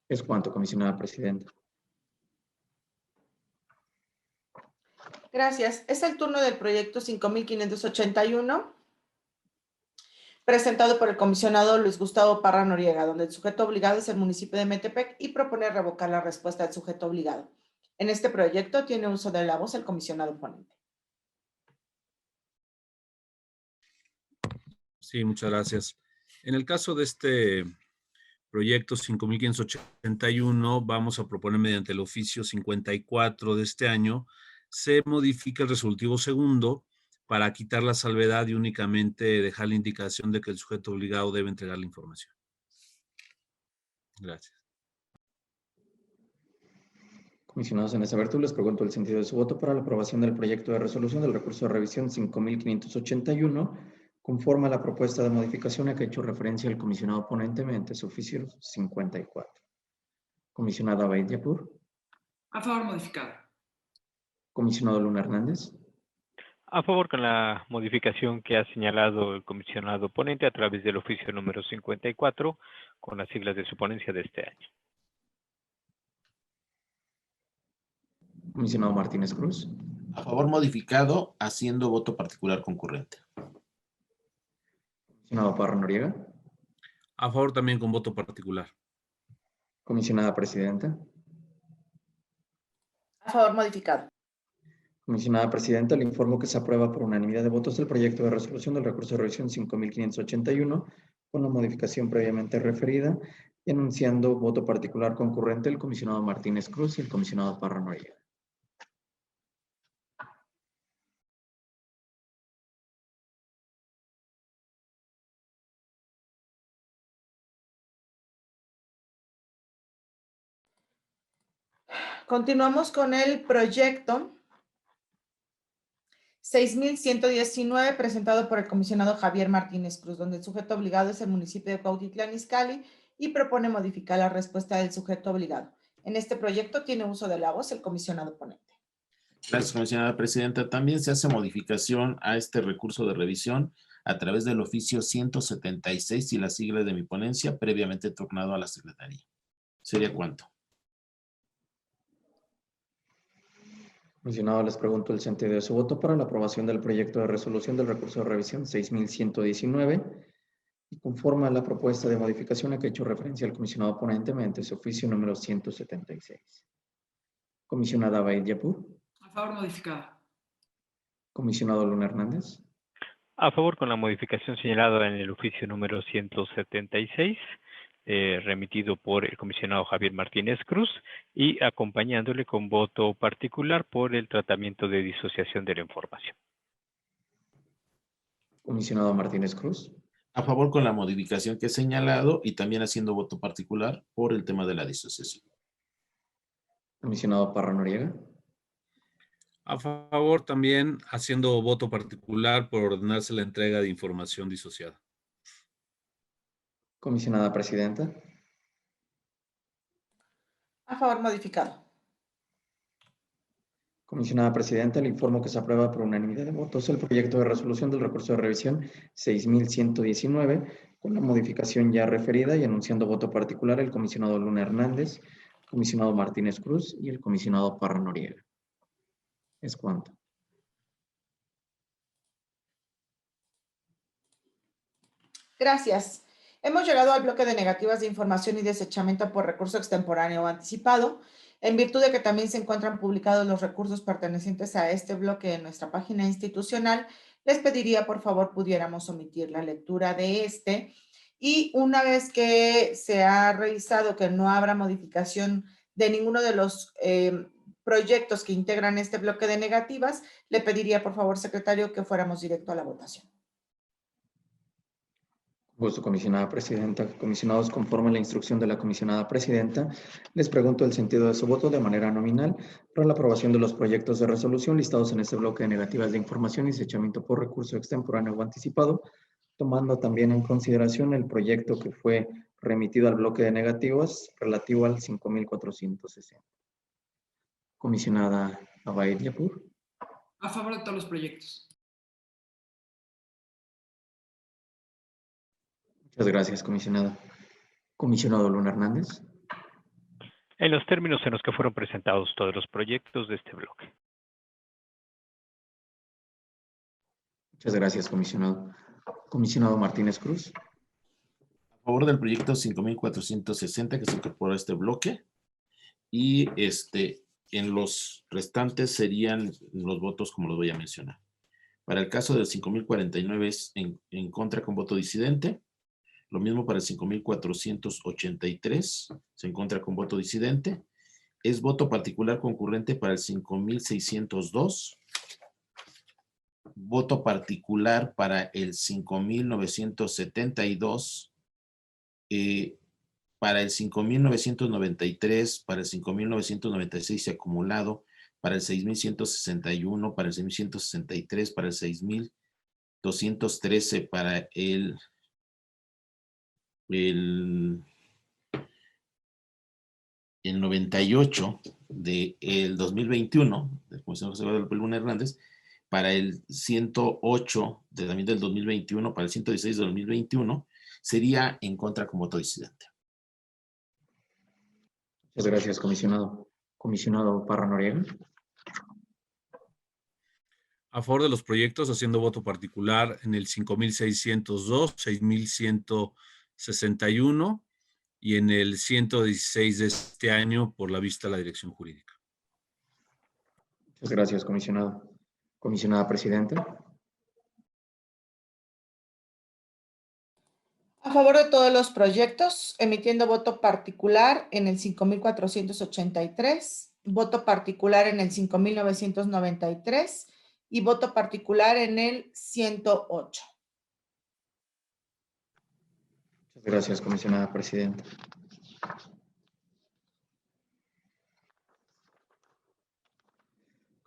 Es cuanto, comisionada presidenta. Gracias. Es el turno del proyecto 5581, presentado por el comisionado Luis Gustavo Parra Noriega, donde el sujeto obligado es el municipio de Metepec y propone revocar la respuesta del sujeto obligado. En este proyecto tiene uso de la voz el comisionado ponente. Sí, muchas gracias. En el caso de este proyecto 5581, vamos a proponer mediante el oficio 54 de este año, se modifica el resolutivo segundo para quitar la salvedad y únicamente dejar la indicación de que el sujeto obligado debe entregar la información. Gracias. Comisionados, en esta virtud les pregunto el sentido de su voto para la aprobación del proyecto de resolución del recurso de revisión 5581, conforme a la propuesta de modificación a que ha hecho referencia el comisionado ponente mediante su oficio 54. Comisionada Baidiapur. A favor modificado. Comisionado Luna Hernández. A favor con la modificación que ha señalado el comisionado ponente a través del oficio número 54 con las siglas de su ponencia de este año. Comisionado Martínez Cruz. A favor modificado, haciendo voto particular concurrente. Comisionado Parra Noriega. A favor también con voto particular. Comisionada presidenta. A favor modificado. Comisionada presidenta, le informo que se aprueba por unanimidad de votos el proyecto de resolución del recurso de revisión 5581 con la modificación previamente referida y anunciando voto particular concurrente el comisionado Martínez Cruz y el comisionado Parra Noriega. Continuamos con el proyecto 6119, presentado por el comisionado Javier Martínez Cruz, donde el sujeto obligado es el municipio de Cuautitlán Izcalli y propone modificar la respuesta del sujeto obligado. En este proyecto tiene uso de la voz el comisionado ponente. Gracias, comisionada presidenta. También se hace modificación a este recurso de revisión a través del oficio 176 y la sigla de mi ponencia previamente turnado a la Secretaría. ¿Sería cuánto? Comisionado, les pregunto el sentido de su voto para la aprobación del proyecto de resolución del recurso de revisión 6119 y conforme a la propuesta de modificación a que ha hecho referencia el comisionado ponente mediante su oficio número 176. Comisionada Baidiapur. A favor modificado. Comisionado Luna Hernández. A favor con la modificación señalada en el oficio número 176, remitido por el comisionado Javier Martínez Cruz y acompañándole con voto particular por el tratamiento de disociación de la información. Comisionado Martínez Cruz. A favor con la modificación que he señalado y también haciendo voto particular por el tema de la disociación. Comisionado Parra Noriega. A favor también haciendo voto particular por ordenarse la entrega de información disociada. Comisionada presidenta. A favor modificado. Comisionada Presidenta, le informo que se aprueba por unanimidad de votos el proyecto de resolución del recurso de revisión 6119, con la modificación ya referida y anunciando voto particular el comisionado Luna Hernández, el comisionado Martínez Cruz y el comisionado Parra Noriega. Es cuanto. Gracias. Hemos llegado al bloque de negativas de información y desechamiento por recurso extemporáneo o anticipado. En virtud de que también se encuentran publicados los recursos pertenecientes a este bloque en nuestra página institucional, les pediría por favor pudiéramos omitir la lectura de este. Y una vez que se ha revisado que no habrá modificación de ninguno de los proyectos que integran este bloque de negativas, le pediría por favor, secretario, que fuéramos directo a la votación. Gusto, comisionada presidenta. Comisionados, conforme a la instrucción de la comisionada presidenta, les pregunto el sentido de su voto de manera nominal para la aprobación de los proyectos de resolución listados en este bloque de negativas de información y desechamiento por recurso extemporáneo o anticipado, tomando también en consideración el proyecto que fue remitido al bloque de negativas relativo al 5460. Comisionada Abaid Yapur. A favor de todos los proyectos. Muchas gracias, comisionada. Comisionado Luna Hernández. En los términos en los que fueron presentados todos los proyectos de este bloque. Muchas gracias, comisionado. Comisionado Martínez Cruz. A favor del proyecto 5460 que se incorporó a este bloque. Y en los restantes serían los votos como los voy a mencionar. Para el caso del 5049 es en contra con voto disidente. Lo mismo para el 5483, se encuentra con voto disidente. Es voto particular concurrente para el 5602. Voto particular para el 5972. Para el 5993, para el 5996 acumulado, para el 6161, para el 6163, para el 6213, para el 98 del 2021, del comisionado José Guadalupe Luna Hernández, para el 108 también del 2021, para el 116 del 2021, sería en contra con voto disidente. Muchas gracias, comisionado. Comisionado Parra Noriega. A favor de los proyectos, haciendo voto particular en el 5602, 6161 y en el 116 de este año por la vista a la dirección jurídica. Muchas gracias, comisionado. Comisionada presidenta. A favor de todos los proyectos, emitiendo voto particular en el 5483, voto particular en el 5993 y voto particular en el 108. Muchas gracias, comisionada presidenta.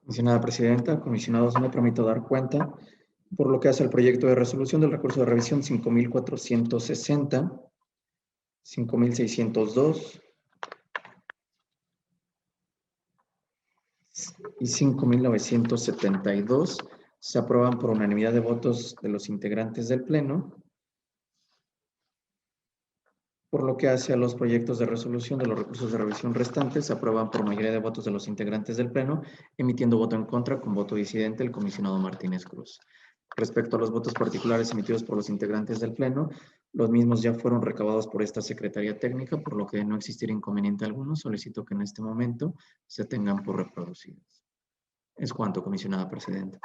Comisionada presidenta, comisionados, me permito dar cuenta por lo que hace el proyecto de resolución del recurso de revisión 5460, 5602 y 5972 se aprueban por unanimidad de votos de los integrantes del Pleno. Por lo que hace a los proyectos de resolución de los recursos de revisión restantes, se aprueban por mayoría de votos de los integrantes del Pleno, emitiendo voto en contra con voto disidente el comisionado Martínez Cruz. Respecto a los votos particulares emitidos por los integrantes del Pleno, los mismos ya fueron recabados por esta Secretaría Técnica, por lo que de no existir inconveniente alguno, solicito que en este momento se tengan por reproducidos. Es cuanto, comisionada presidenta.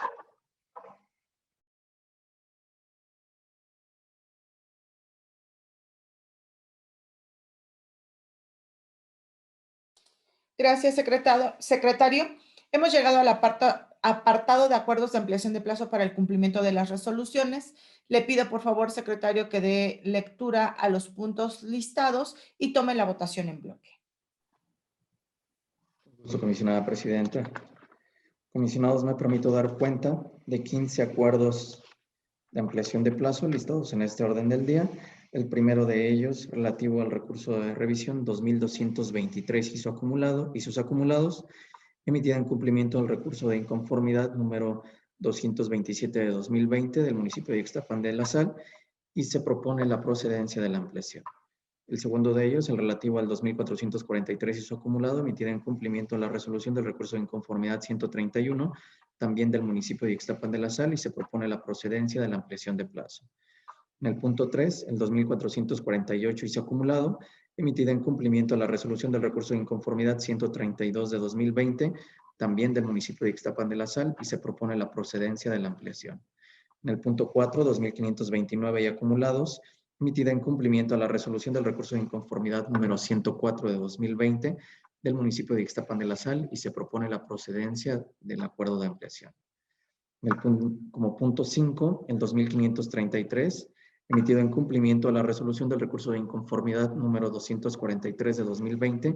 Gracias, secretario. Hemos llegado al apartado de acuerdos de ampliación de plazo para el cumplimiento de las resoluciones. Le pido, por favor, secretario, que dé lectura a los puntos listados y tome la votación en bloque. Comisionada presidenta. Comisionados, me permito dar cuenta de 15 acuerdos de ampliación de plazo listados en este orden del día. El primero de ellos, relativo al recurso de revisión 2223 y sus acumulados, emitida en cumplimiento del recurso de inconformidad número 227 de 2020 del municipio de Ixtapan de la Sal y se propone la procedencia de la ampliación. El segundo de ellos, el relativo al 2443 y su acumulado, emitida en cumplimiento de la resolución del recurso de inconformidad 131, también del municipio de Ixtapan de la Sal, y se propone la procedencia de la ampliación de plazo. En el punto 3, el 2448 y su acumulado, emitida en cumplimiento de la resolución del recurso de inconformidad 132 de 2020, también del municipio de Ixtapan de la Sal, y se propone la procedencia de la ampliación. En el punto 4, 2529 y acumulados, emitida en cumplimiento a la resolución del recurso de inconformidad número 104 de 2020 del municipio de Ixtapan de la Sal, y se propone la procedencia del acuerdo de ampliación. Como punto 5, el 2533, emitido en cumplimiento a la resolución del recurso de inconformidad número 243 de 2020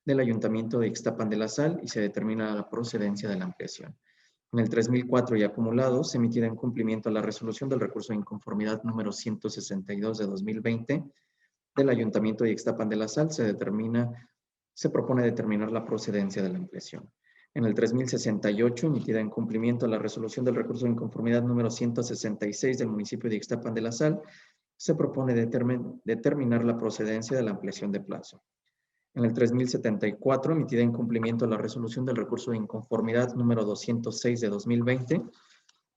del Ayuntamiento de Ixtapan de la Sal, y se determina la procedencia de la ampliación. En el 3004 y acumulados, emitida en cumplimiento a la resolución del recurso de inconformidad número 162 de 2020 del Ayuntamiento de Ixtapan de la Sal, se propone determinar la procedencia de la ampliación. En el 3068, emitida en cumplimiento a la resolución del recurso de inconformidad número 166 del municipio de Ixtapan de la Sal, se propone determinar la procedencia de la ampliación de plazo. En el 3074, emitida en cumplimiento a la resolución del recurso de inconformidad número 206 de 2020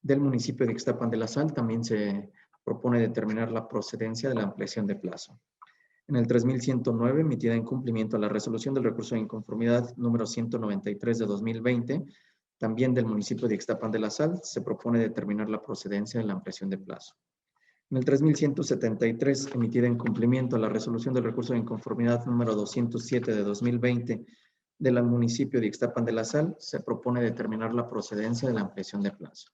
del municipio de Ixtapan de la Sal, también se propone determinar la procedencia de la ampliación de plazo. En el 3109, emitida en cumplimiento a la resolución del recurso de inconformidad número 193 de 2020, también del municipio de Ixtapan de la Sal, se propone determinar la procedencia de la ampliación de plazo. En el 3173, emitida en cumplimiento a la resolución del recurso de inconformidad número 207 de 2020 del municipio de Ixtapan de la Sal, se propone determinar la procedencia de la ampliación de plazo.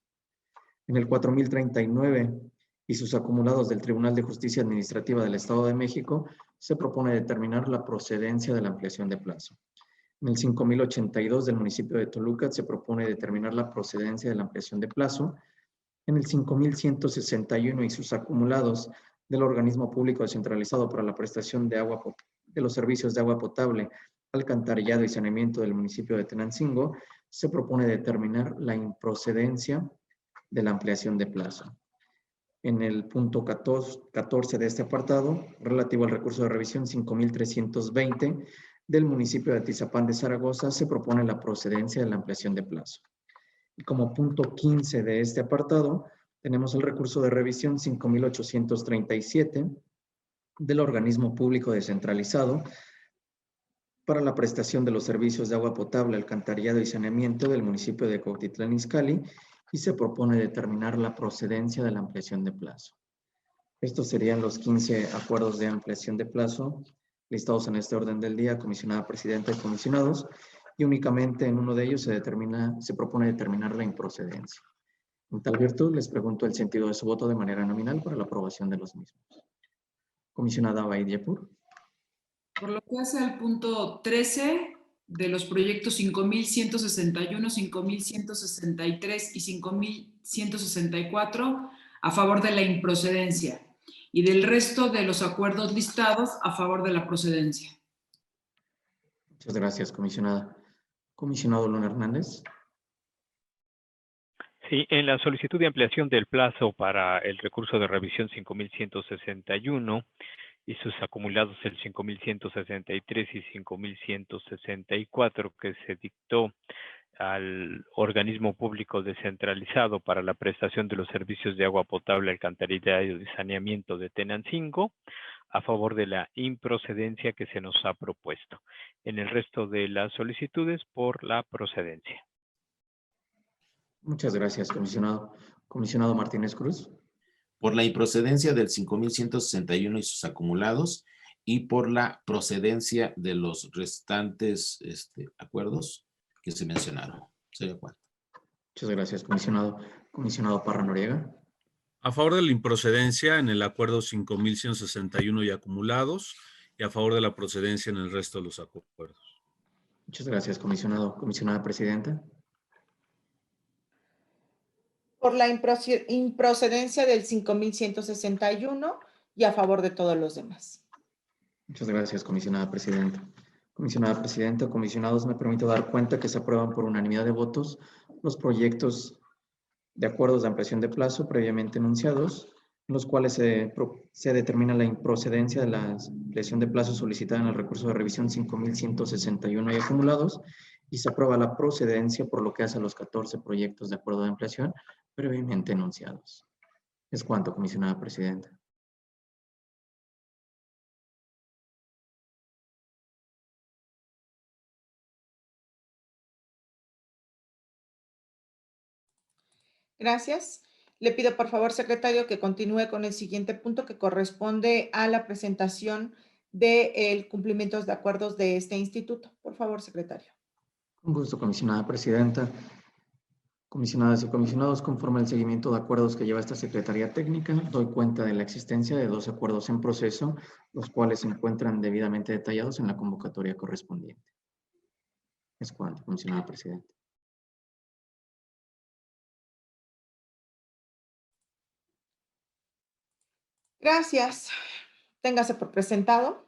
En el 4039 y sus acumulados del Tribunal de Justicia Administrativa del Estado de México, se propone determinar la procedencia de la ampliación de plazo. En el 5082 del municipio de Toluca, se propone determinar la procedencia de la ampliación de plazo. En el 5161 y sus acumulados del organismo público descentralizado para la prestación de los servicios de agua potable, alcantarillado y saneamiento del municipio de Tenancingo, se propone determinar la improcedencia de la ampliación de plazo. En el punto 14 de este apartado, relativo al recurso de revisión 5320 del municipio de Atizapán de Zaragoza, se propone la procedencia de la ampliación de plazo. Y como punto 15 de este apartado, tenemos el recurso de revisión 5837 del organismo público descentralizado para la prestación de los servicios de agua potable, alcantarillado y saneamiento del municipio de Cuautitlán Izcalli, y se propone determinar la procedencia de la ampliación de plazo. Estos serían los 15 acuerdos de ampliación de plazo listados en este orden del día, comisionada presidenta y comisionados, y únicamente en uno de ellos se propone determinar la improcedencia. En tal virtud, les pregunto el sentido de su voto de manera nominal para la aprobación de los mismos. Comisionada Baidiapur. Por lo que hace al punto 13 de los proyectos 5161, 5163 y 5164, a favor de la improcedencia, y del resto de los acuerdos listados, a favor de la procedencia. Muchas gracias, comisionada. Comisionado Luna Hernández. Sí, en la solicitud de ampliación del plazo para el recurso de revisión 5161 y sus acumulados el 5163 y 5164 que se dictó al organismo público descentralizado para la prestación de los servicios de agua potable, alcantarillado y saneamiento de Tenancingo, a favor de la improcedencia que se nos ha propuesto. En el resto de las solicitudes, por la procedencia. Muchas gracias, comisionado. Comisionado Martínez Cruz. Por la improcedencia del 5161 y sus acumulados, y por la procedencia de los restantes acuerdos que se mencionaron. Soy de acuerdo. Muchas gracias, comisionado. Comisionado Parra Noriega. A favor de la improcedencia en el acuerdo 5161 y acumulados, y a favor de la procedencia en el resto de los acuerdos. Muchas gracias, comisionado. Comisionada presidenta. Por la improcedencia del 5161 y a favor de todos los demás. Muchas gracias, comisionada presidenta. Comisionada Presidenta, comisionados, me permito dar cuenta que se aprueban por unanimidad de votos los proyectos de acuerdos de ampliación de plazo previamente enunciados, en los cuales se determina la improcedencia de la ampliación de plazo solicitada en el recurso de revisión 5.161 y acumulados, y se aprueba la procedencia por lo que hace a los 14 proyectos de acuerdo de ampliación previamente enunciados. Es cuanto, comisionada Presidenta. Gracias. Le pido por favor, secretario, que continúe con el siguiente punto que corresponde a la presentación de cumplimientos de acuerdos de este instituto. Por favor, secretario. Con gusto, comisionada Presidenta. Comisionadas y comisionados, conforme al seguimiento de acuerdos que lleva esta Secretaría Técnica, doy cuenta de la existencia de 2 acuerdos en proceso, los cuales se encuentran debidamente detallados en la convocatoria correspondiente. Es cuanto, comisionada Presidenta. Gracias. Téngase por presentado.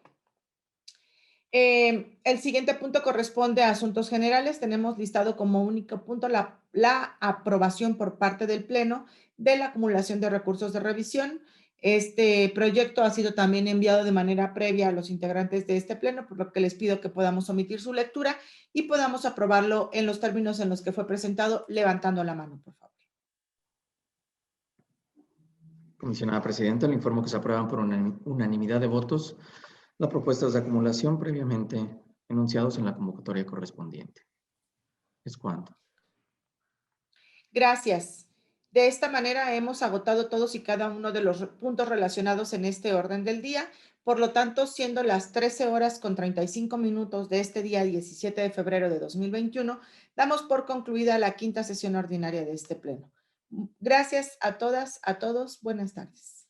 El siguiente punto corresponde a asuntos generales. Tenemos listado como único punto la aprobación por parte del Pleno de la acumulación de recursos de revisión. Este proyecto ha sido también enviado de manera previa a los integrantes de este Pleno, por lo que les pido que podamos omitir su lectura y podamos aprobarlo en los términos en los que fue presentado, levantando la mano, por favor. Comisionada Presidenta, le informo que se aprueban por unanimidad de votos las propuestas de acumulación previamente enunciados en la convocatoria correspondiente. Es cuanto. Gracias. De esta manera hemos agotado todos y cada uno de los puntos relacionados en este orden del día. Por lo tanto, siendo las 13:35 de este día 17 de febrero de 2021, damos por concluida la 5ª sesión ordinaria de este Pleno. Gracias a todas, a todos. Buenas tardes.